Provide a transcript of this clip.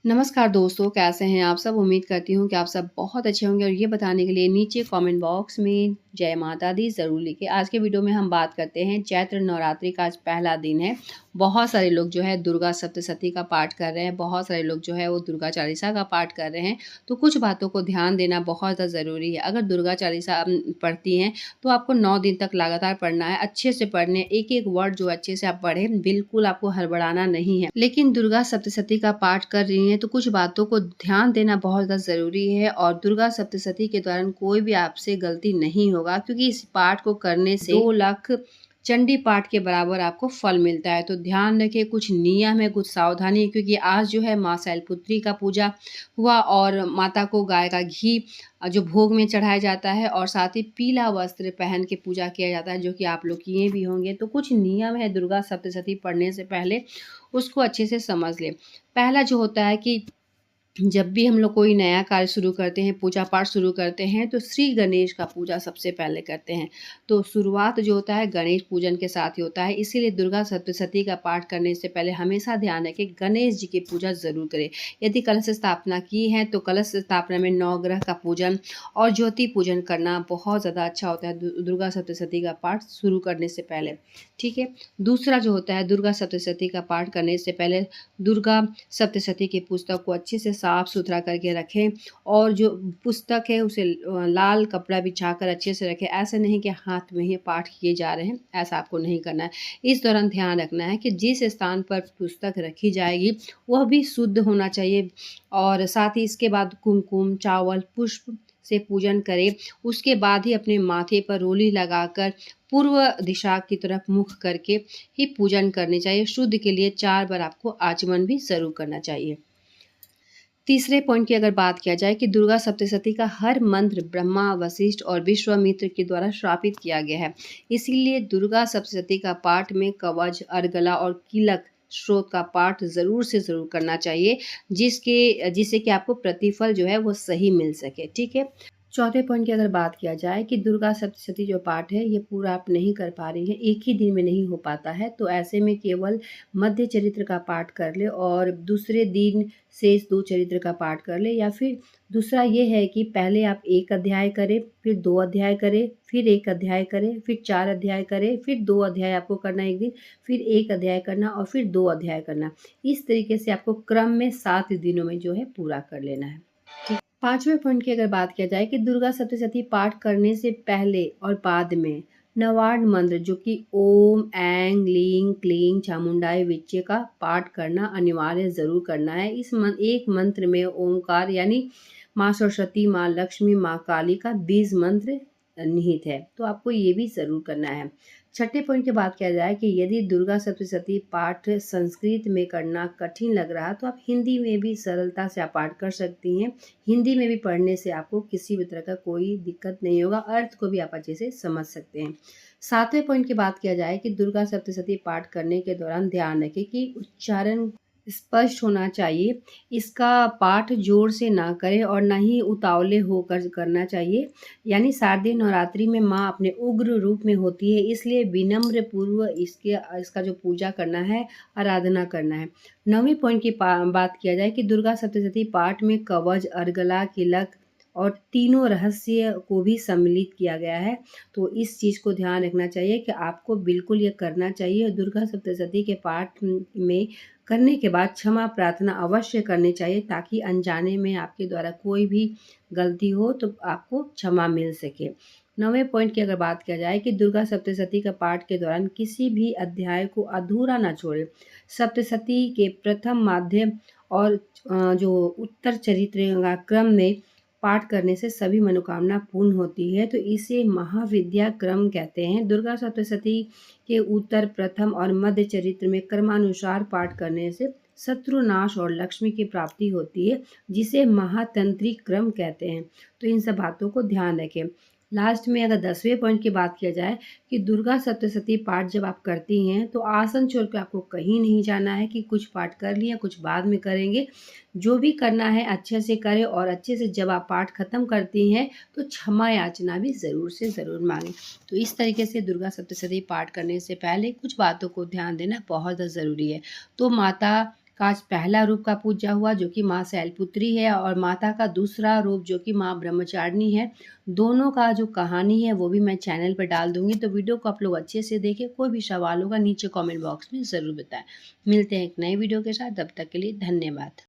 नमस्कार दोस्तों, कैसे हैं आप सब? उम्मीद करती हूँ कि आप सब बहुत अच्छे होंगे और ये बताने के लिए नीचे कमेंट बॉक्स में जय माता दी ज़रूर लिखें। आज के वीडियो में हम बात करते हैं चैत्र नवरात्रि का आज पहला दिन है। बहुत सारे लोग जो है दुर्गा सप्तशती का पाठ कर रहे हैं, बहुत सारे लोग जो है वो दुर्गा चालीसा का पाठ कर रहे हैं। तो कुछ बातों को ध्यान देना बहुत ज़्यादा ज़रूरी है। अगर दुर्गा चालीसा पढ़ती हैं तो आपको 9 दिन तक लगातार पढ़ना है, अच्छे से पढ़ने एक-एक वर्ड जो अच्छे से आप पढ़ें, बिल्कुल आपको हड़बड़ाना नहीं है। लेकिन दुर्गा सप्तशती का पाठ कर रही हैं तो कुछ बातों को ध्यान देना बहुत ज़्यादा ज़रूरी है और दुर्गा सप्तशती के दौरान कोई भी आपसे गलती नहीं होगा, क्योंकि इस पाठ को करने से 2 लाख चंडी पाठ के बराबर आपको फल मिलता है। तो ध्यान रखें, कुछ नियम है, कुछ सावधानी है, क्योंकि आज जो है माँ शैलपुत्री का पूजा हुआ और माता को गाय का घी जो भोग में चढ़ाया जाता है और साथ ही पीला वस्त्र पहन के पूजा किया जाता है, जो कि आप लोग किए भी होंगे। तो कुछ नियम है दुर्गा सप्तशती पढ़ने से पहले, उसको अच्छे से समझ लें। पहला जो होता है कि जब भी हम लोग कोई नया कार्य शुरू करते हैं, पूजा पाठ शुरू करते हैं, तो श्री गणेश का पूजा सबसे पहले करते हैं। तो शुरुआत जो होता है गणेश पूजन के साथ ही होता है, इसीलिए दुर्गा सप्तशती का पाठ करने से पहले हमेशा ध्यान रखें गणेश जी की पूजा ज़रूर करें। यदि कलश स्थापना की है तो कलश स्थापना में नवग्रह का पूजन और ज्योति पूजन करना बहुत ज़्यादा अच्छा होता है दुर्गा सप्तशती का पाठ शुरू करने से पहले। ठीक है। दूसरा जो होता है दुर्गा सप्तशती का पाठ करने से पहले दुर्गा सप्तशती की पुस्तक को अच्छे से साफ सुथरा करके रखें और जो पुस्तक है उसे लाल कपड़ा बिछाकर अच्छे से रखें। ऐसा नहीं कि हाथ में ही पाठ किए जा रहे हैं, ऐसा आपको नहीं करना है। इस दौरान ध्यान रखना है कि जिस स्थान पर पुस्तक रखी जाएगी वह भी शुद्ध होना चाहिए और साथ ही इसके बाद कुमकुम, चावल, पुष्प से पूजन करें। उसके बाद ही अपने माथे पर रोली लगाकर पूर्व दिशा की तरफ मुख करके ही पूजन करनी चाहिए। शुद्ध के लिए 4 बार आपको आचमन भी ज़रूर करना चाहिए। तीसरे पॉइंट की अगर बात किया जाए कि दुर्गा सप्तशती का हर मंत्र ब्रह्मा, वशिष्ठ और विश्वामित्र के द्वारा श्रापित किया गया है। इसीलिए दुर्गा सप्तशती का पाठ में कवच, अर्गला और कीलक स्रोत का पाठ ज़रूर से ज़रूर करना चाहिए, जिससे कि आपको प्रतिफल जो है वो सही मिल सके। ठीक है। चौथे पॉइंट की अगर बात किया जाए कि दुर्गा सप्तशती जो पाठ है ये पूरा आप नहीं कर पा रही हैं, एक ही दिन में नहीं हो पाता है, तो ऐसे में केवल मध्य चरित्र का पाठ कर ले और दूसरे दिन शेष 2 चरित्र का पाठ कर ले, या फिर दूसरा ये है कि पहले आप 1 अध्याय करें, फिर 2 अध्याय करें, फिर 1 अध्याय करें, फिर 4 अध्याय करें, फिर 2 अध्याय आपको करना है एक दिन, फिर 1 अध्याय करना और फिर 2 अध्याय करना। इस तरीके से आपको क्रम में 7 दिनों में जो है पूरा कर लेना है। पाँचवें पॉइंट की अगर बात किया जाए कि दुर्गा सप्तशती पाठ करने से पहले और बाद में नवार्ण मंत्र जो कि ओम ऐं लीं क्लीं चामुंडाय विच्चे का पाठ करना अनिवार्य ज़रूर करना है। एक मंत्र में ओंकार यानी माँ सरस्वती, माँ लक्ष्मी, माँ काली का बीज मंत्र निहित है, तो आपको ये भी ज़रूर करना है। छठे पॉइंट की बात किया जाए कि यदि दुर्गा सप्तशती पाठ संस्कृत में करना कठिन लग रहा तो आप हिंदी में भी सरलता से आप पाठ कर सकती हैं। हिंदी में भी पढ़ने से आपको किसी भी तरह का कोई दिक्कत नहीं होगा, अर्थ को भी आप अच्छे से समझ सकते हैं। सातवें पॉइंट की बात किया जाए कि दुर्गा सप्तशती पाठ करने के दौरान ध्यान रखें कि उच्चारण स्पष्ट होना चाहिए। इसका पाठ जोर से ना करें और ना ही उतावले होकर करना चाहिए। यानी शारदीय नवरात्रि में माँ अपने उग्र रूप में होती है, इसलिए विनम्र पूर्व इसका जो पूजा करना है, आराधना करना है। 9वें पॉइंट की बात किया जाए कि दुर्गा सप्तशती पाठ में कवच, अर्गला, किलक और तीनों रहस्य को भी सम्मिलित किया गया है, तो इस चीज़ को ध्यान रखना चाहिए कि आपको बिल्कुल ये करना चाहिए। दुर्गा सप्तशती के पाठ में करने के बाद क्षमा प्रार्थना अवश्य करनी चाहिए, ताकि अनजाने में आपके द्वारा कोई भी गलती हो तो आपको क्षमा मिल सके। 9वें पॉइंट की अगर बात किया जाए कि दुर्गा सप्तशती का पाठ के दौरान किसी भी अध्याय को अधूरा ना छोड़ें। सप्तशती के प्रथम, माध्य और जो उत्तर चरित्र का क्रम में पाठ करने से सभी मनोकामना पूर्ण होती है, तो इसे महाविद्या क्रम कहते हैं। दुर्गा सप्तशती के उत्तर, प्रथम और मध्य चरित्र में क्रमानुसार पाठ करने से शत्रुनाश और लक्ष्मी की प्राप्ति होती है, जिसे महातंत्रिक क्रम कहते हैं। तो इन सब बातों को ध्यान रखें। लास्ट में अगर 10वें पॉइंट की बात किया जाए कि दुर्गा सप्तशती पाठ जब आप करती हैं तो आसन छोड़ के आपको कहीं नहीं जाना है कि कुछ पाठ कर लिया कुछ बाद में करेंगे। जो भी करना है अच्छे से करें और अच्छे से जब आप पाठ खत्म करती हैं तो क्षमा याचना भी ज़रूर से ज़रूर मांगें। तो इस तरीके से दुर्गा सप्तशती पाठ करने से पहले कुछ बातों को ध्यान देना बहुत ज़रूरी है। तो माता का आज पहला रूप का पूजा हुआ जो कि माँ शैलपुत्री है, और माता का दूसरा रूप जो कि माँ ब्रह्मचारिणी है। दोनों का जो कहानी है वो भी मैं चैनल पर डाल दूँगी, तो वीडियो को आप लोग अच्छे से देखें। कोई भी सवाल होगा नीचे कमेंट बॉक्स में ज़रूर बताएँ। मिलते हैं एक नए वीडियो के साथ, तब तक के लिए धन्यवाद।